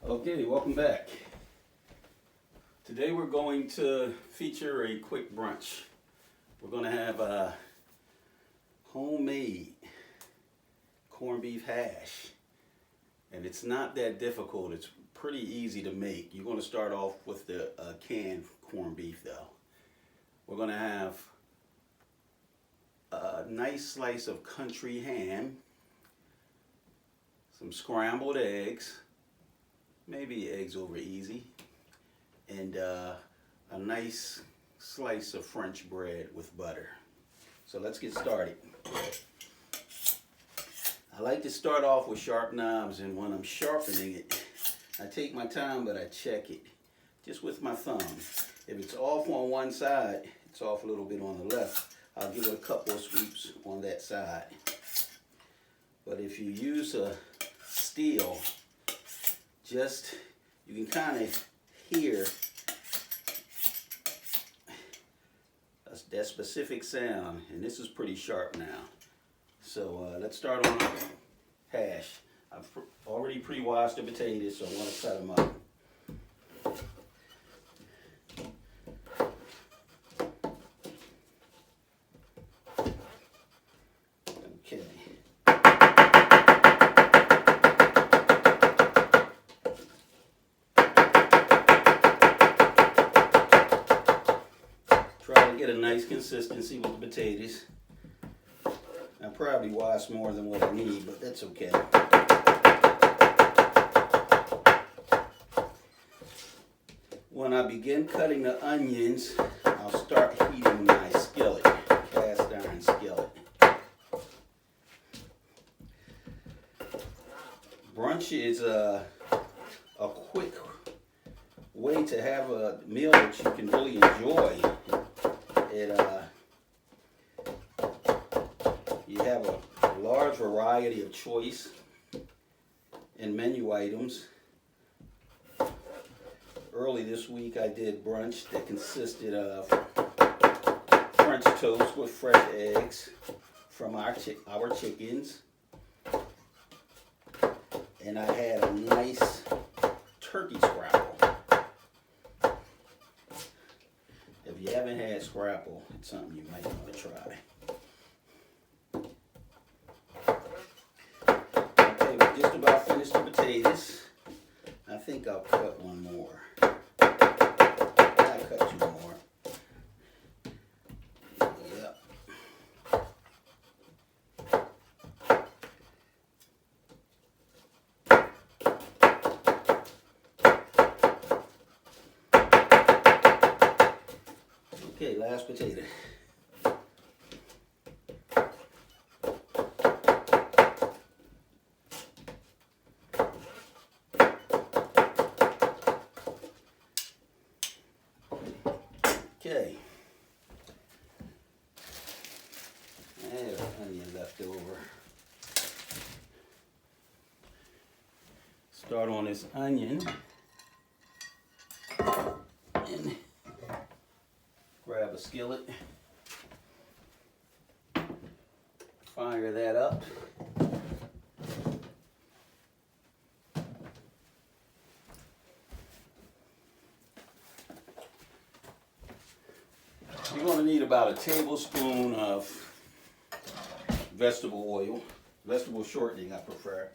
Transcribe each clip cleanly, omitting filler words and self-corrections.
Okay, welcome back. Today we're going to feature a quick brunch. We're going to have a homemade corned beef hash. And it's not that difficult. It's pretty easy to make. You're going to start off with the canned corned beef though. We're going to have a nice slice of country ham, some scrambled eggs, maybe eggs over easy, and a nice slice of French bread with butter. So let's get started. I like to start off with sharp knives, and when I'm sharpening it, I take my time, but I check it just with my thumb. If it's off on one side, it's off a little bit on the left, I'll give it a couple of sweeps on that side. But if you use a steel, just, you can kind of hear that specific sound, and this is pretty sharp now. So let's start on the hash. I've already pre-washed the potatoes, so I want to cut them up. Okay. Try to get a nice consistency with the potatoes. I probably wash more than what I need, but that's okay. When I begin cutting the onions, I'll start heating my skillet, cast iron skillet. Brunch is a quick way to have a meal that you can really enjoy. You have a large variety of choice in menu items. Early this week I did brunch that consisted of French toast with fresh eggs from our chickens. And I had a nice turkey scrapple. If you haven't had scrapple, it's something you might want to try. Okay, we just about finished the potatoes. I think I'll cut one more. I'll cut two more. Yep. Okay, last potato. Okay. There's onion left over. Start on this onion and grab a skillet. Fire that up. You're going to need about a tablespoon of vegetable oil, vegetable shortening I prefer.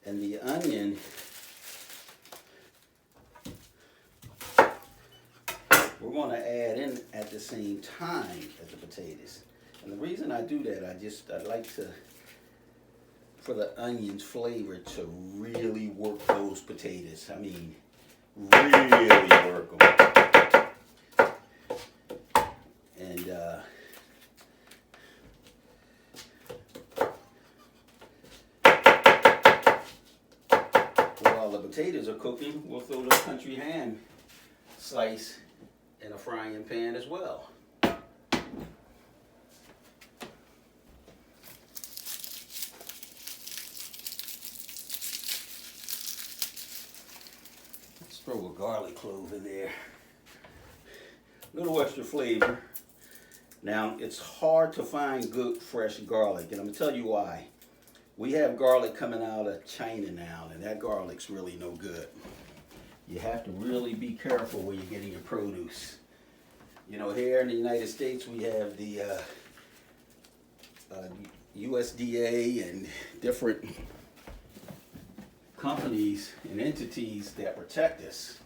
And the onion, we're going to add in at the same time as the potatoes. And the reason I do that, I like for the onion's flavor to really work those potatoes. I mean, really work them. And while the potatoes are cooking, we'll throw the country ham slice in a frying pan as well. throw a garlic clove in there. A little extra flavor. Now, it's hard to find good fresh garlic, and I'm going to tell you why. We have garlic coming out of China now, and that garlic's really no good. You have to really be careful when you're getting your produce. You know, here in the United States, we have the USDA and different companies and entities that protect us.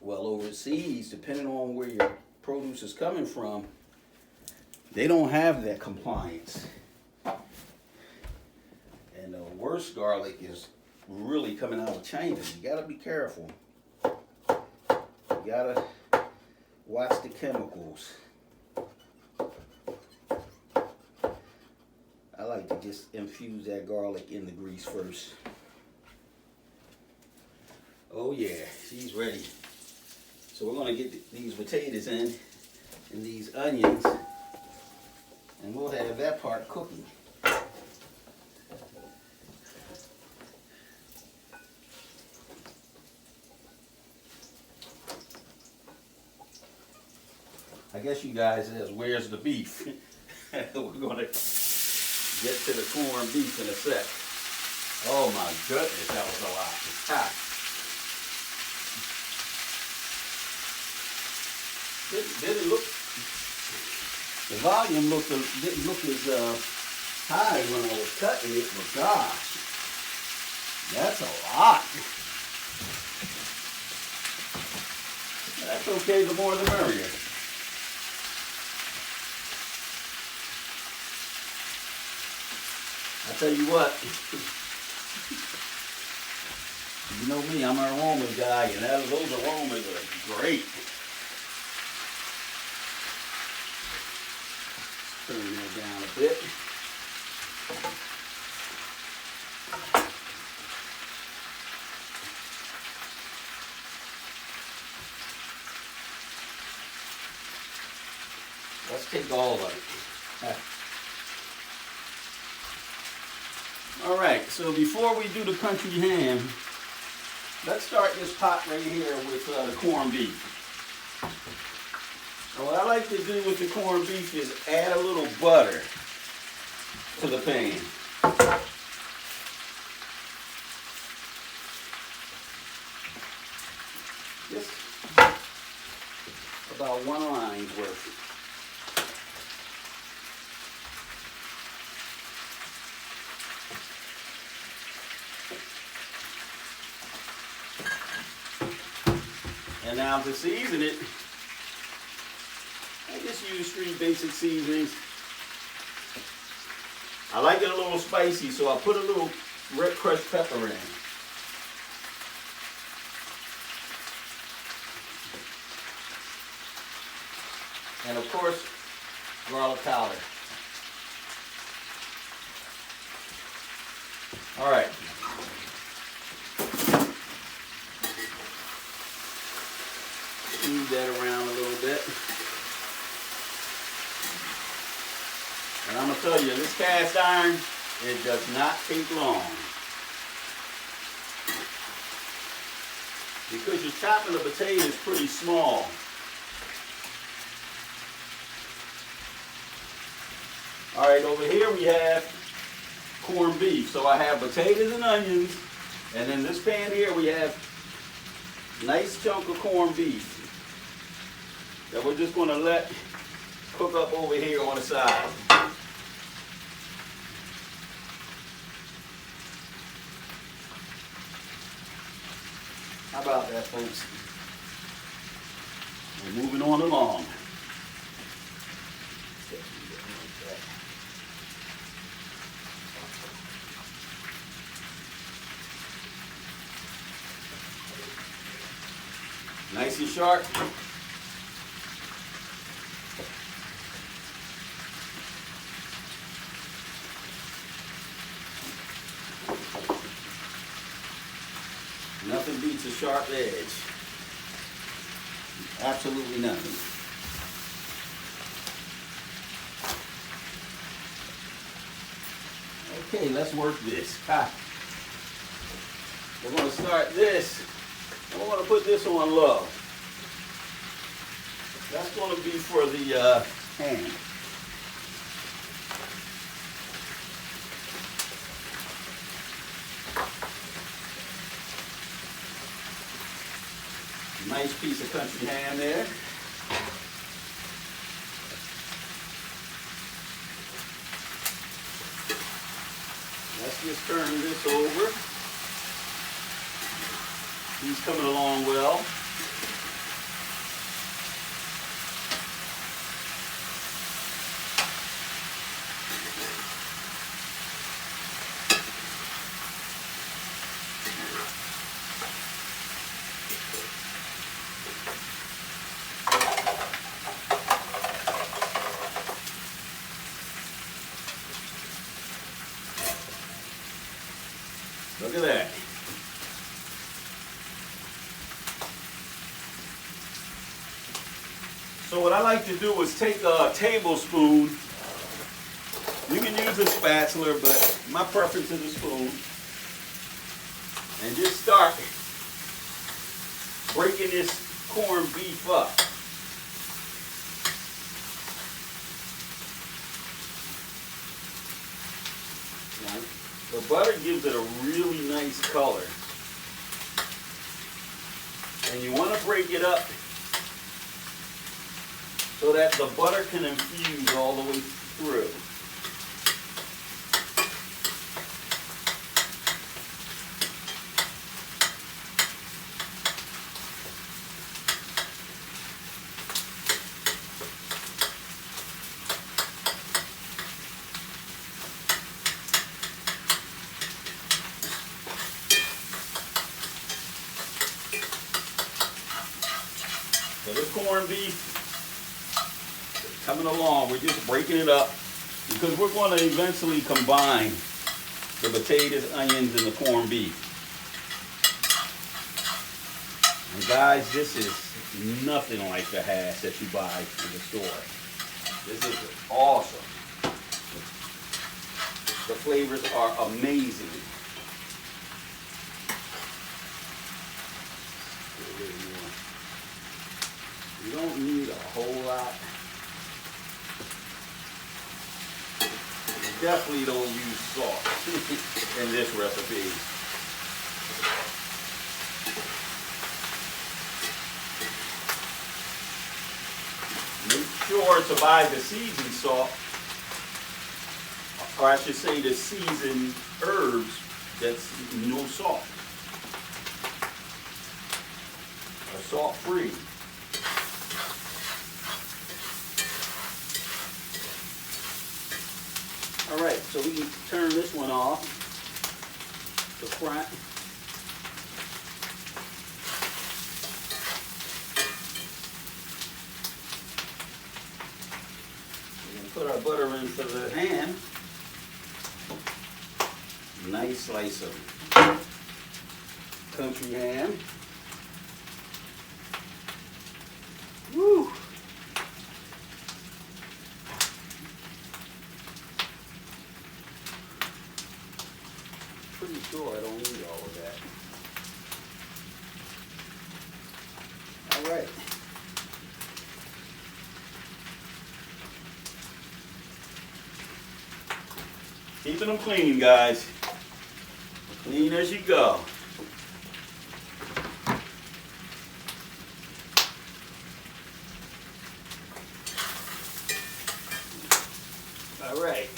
Well, overseas, depending on where your produce is coming from, they don't have that compliance. And the worst garlic is really coming out of China. You gotta be careful. You gotta watch the chemicals. I like to just infuse that garlic in the grease first. Oh yeah, she's ready. So we're gonna get these potatoes in and these onions, and we'll have that part cooking. I guess you guys ask, where's the beef? We're gonna get to the corned beef in a sec. Oh my goodness, that was a lot. Ha. Didn't look, the volume didn't look as high when I was cutting it, but gosh, that's a lot. That's okay, the more the merrier. I tell you what, you know me, I'm an aroma guy, and those aromas are great. Turn that down a bit. Let's take all of it. All right, so before we do the country ham, let's start this pot right here with the corned beef. And what I like to do with the corned beef is add a little butter to the pan. Just about one line's worth. And now to season it, I just use 3 basic seasonings. I like it a little spicy, so I put a little red crushed pepper in. And of course, garlic powder. All right. Move that around a little bit. And I'm going to tell you, this cast iron, it does not take long. Because you're chopping the potatoes pretty small. All right, over here we have corned beef. So I have potatoes and onions. And in this pan here we have a nice chunk of corned beef that we're just going to let cook up over here on the side. How about that, folks? We're moving on along. Nice and sharp. Nothing beats a sharp edge. Absolutely nothing. Okay, let's work this. We're going to start this And we're going to put this on low. That's going to be for the ham. Nice piece of country ham there. Let's just turn this over. He's coming along well. Look at that. So what I like to do is take a tablespoon. You can use a spatula, but my preference is a spoon. And just start breaking this corned beef up. The butter gives it a really nice color. And you want to break it up so that the butter can infuse all the way through. So this corned beef is coming along. We're just breaking it up because we're going to eventually combine the potatoes, onions, and the corned beef. And guys, this is nothing like the hash that you buy in the store. This is awesome. The flavors are amazing. You don't need a whole lot. You definitely don't use salt in this recipe. Make sure to buy the seasoned salt, or I should say the seasoned herbs that's no salt, or salt-free. All right, so we can turn this one off, the front. We're going to put our butter into the ham. Nice slice of country ham. Woo! Pretty sure I don't need all of that. All right. Keeping them clean, guys. Clean as you go. All right.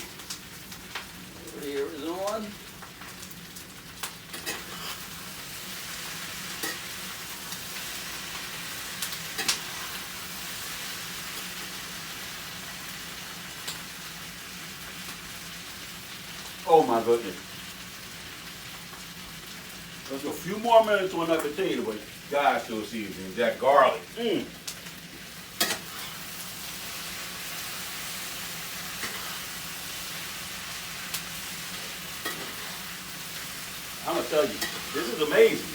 Over here is on. Oh my goodness. There's a few more minutes on that potato, but gosh, those seasonings, that garlic. I'm gonna tell you, this is amazing.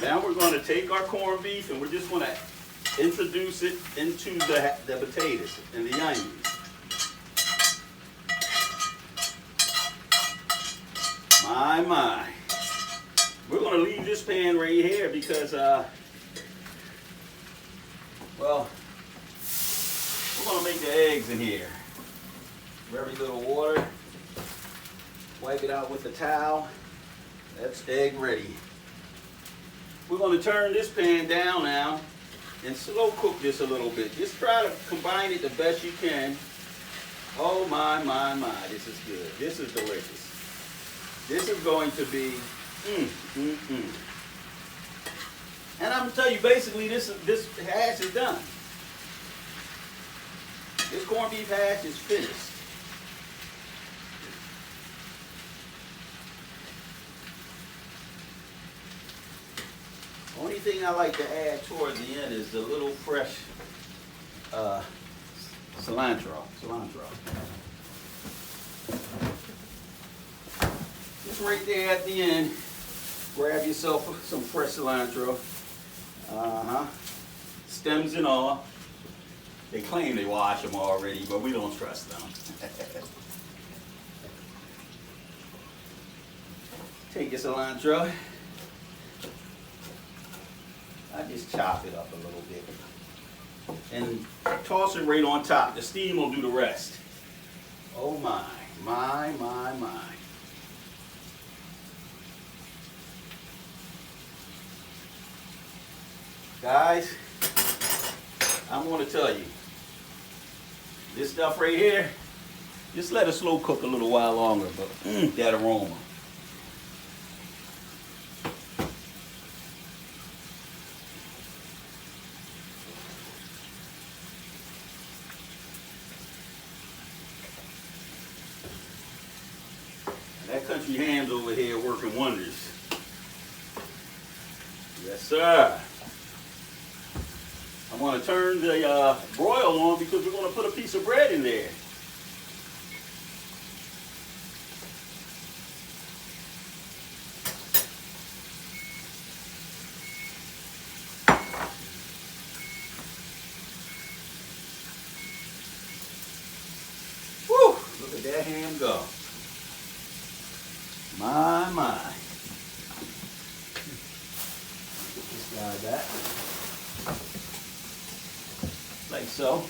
Now we're going to take our corned beef and we're just going to introduce it into the potatoes and the onions. My. We're going to leave this pan right here because, well, we're going to make the eggs in here. Very little water. Wipe it out with a towel. That's egg ready. We're going to turn this pan down now and slow cook this a little bit. Just try to combine it the best you can. Oh my, this is good. This is delicious. This is going to be, And I'm going to tell you, basically, this hash is done. This corned beef hash is finished. Only thing I like to add towards the end is the little fresh cilantro. Just right there at the end, grab yourself some fresh cilantro. Stems and all. They claim they wash them already, but we don't trust them. Take your cilantro. I just chop it up a little bit and toss it right on top. The steam will do the rest. Oh my. Guys, I'm going to tell you, this stuff right here, just let it slow cook a little while longer, but that aroma. That country ham's over here working wonders. Yes, sir. I'm going to turn the broil on because we're going to put a piece of bread in there. Whew, look at that ham go. My. Get this guy back. Like so.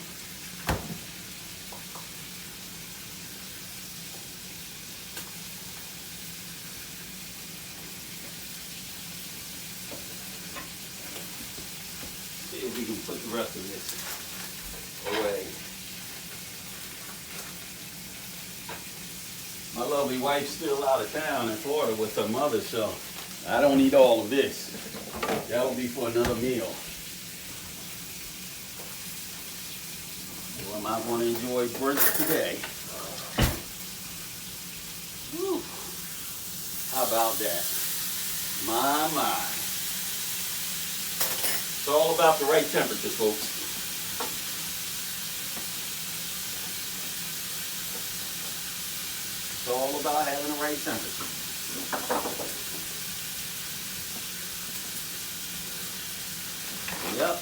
See if we can put the rest of this away. My lovely wife's still out of town in Florida with her mother, so I don't need all of this. That'll be for another meal. So am I going to enjoy brunch today? Whew. How about that? My. It's all about the right temperature, folks. It's all about having the right temperature. Yep.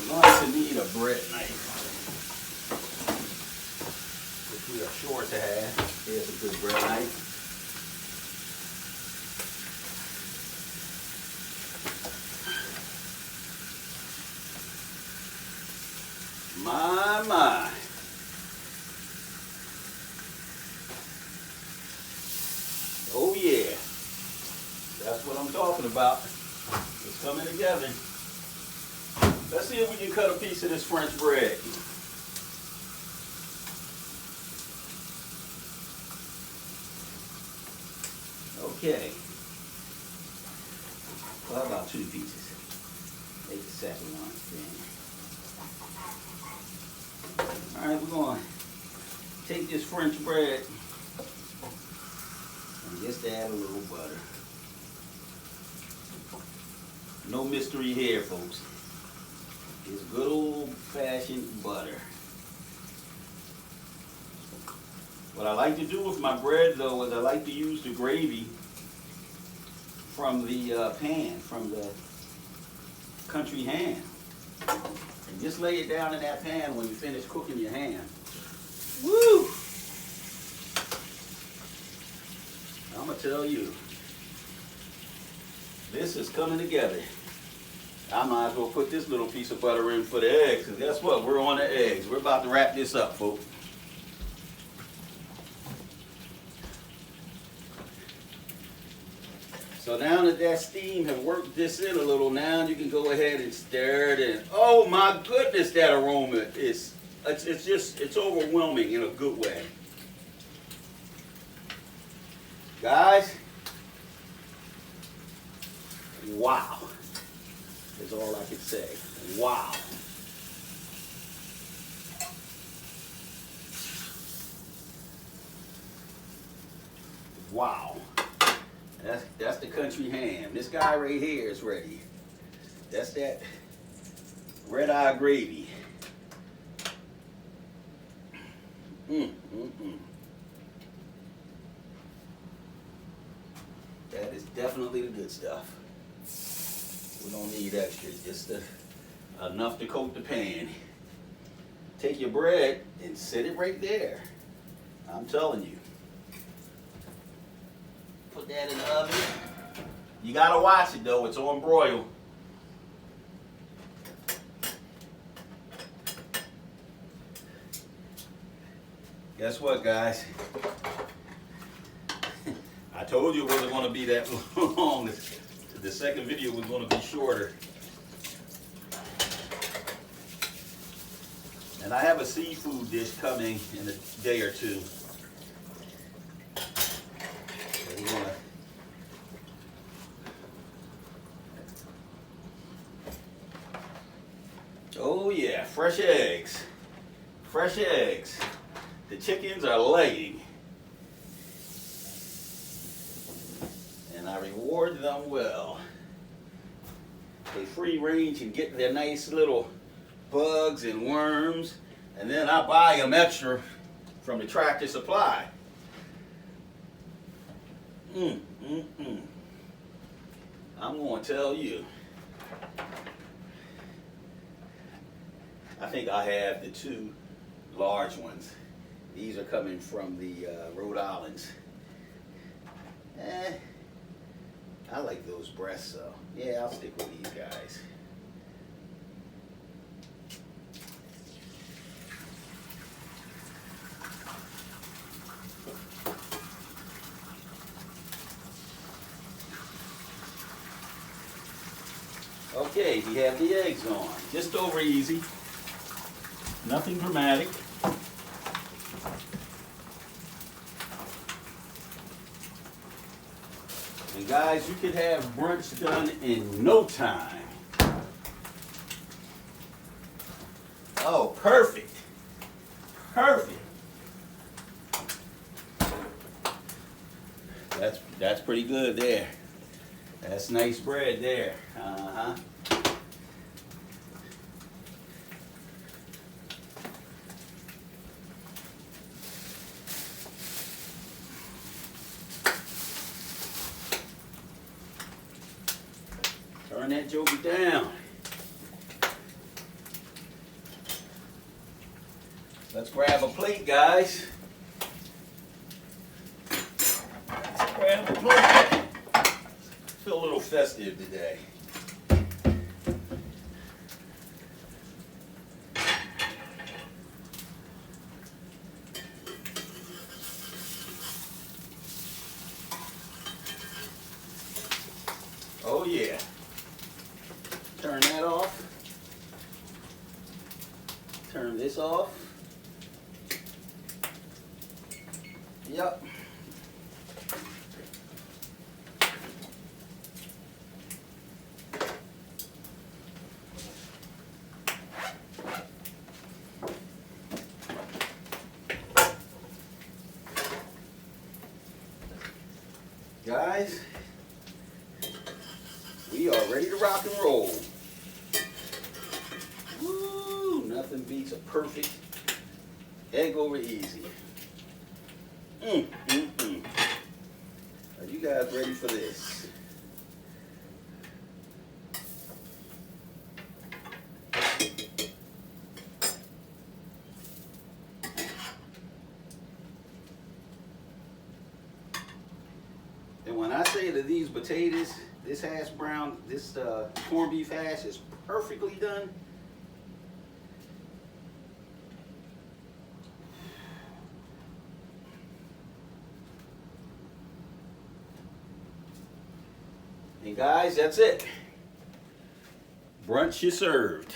We're going to need a bread knife, which we are sure to have. Here's a good bread knife. My. Oh yeah. That's what I'm talking about. It's coming together. Let's see if we can cut a piece of this French bread. Okay. Well, how about 2 pieces? Take the second one. Alright, we're going to take this French bread and just add a little butter. No mystery here, folks. It's good old-fashioned butter. What I like to do with my bread though is I like to use the gravy from the pan, from the country ham. And just lay it down in that pan when you finish cooking your ham. Woo! I'm gonna tell you, this is coming together. I might as well put this little piece of butter in for the eggs, because guess what? We're on the eggs. We're about to wrap this up, folks. So now that that steam has worked this in a little, now you can go ahead and stir it in. Oh my goodness, that aroma is, it's overwhelming in a good way. Guys, wow, is all I can say. Wow. Wow. That's the country ham. This guy right here is ready. That's that red eye gravy. That is definitely the good stuff. We don't need extra, just enough to coat the pan. Take your bread and sit it right there. I'm telling you. Put that in the oven. You gotta watch it though, it's on broil. Guess what, guys? I told you it wasn't gonna be that long. The second video was gonna be shorter. And I have a seafood dish coming in a day or two. Oh yeah, fresh eggs. Fresh eggs. The chickens are laying. And I reward them well. They free range and get their nice little bugs and worms. And then I buy them extra from the Tractor Supply. I'm going to tell you. I think I have the two large ones. These are coming from the Rhode Islands. I like those breasts, so yeah, I'll stick with these guys. Okay, we have the eggs on. Just over easy. Nothing dramatic. And guys, you could have brunch done in no time. Oh, perfect. Perfect. That's pretty good there. That's nice bread there. Uh-huh. Turn that joker down. Let's grab a plate, guys. Let's grab a plate. Feel a little festive today. Oh yeah. Turn that off. Turn this off. Yep. Guys, we are ready to rock and roll. Woo! Nothing beats a perfect egg over easy. Are you guys ready for this? And when I say that these potatoes, this hash brown, this corned beef hash is perfectly done, and guys, that's it. Brunch is served.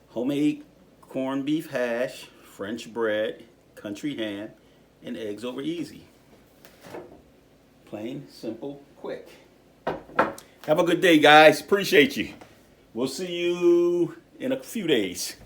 Homemade corned beef hash, French bread, country ham, and eggs over easy. Plain, simple, quick. Have a good day, guys. Appreciate you. We'll see you in a few days.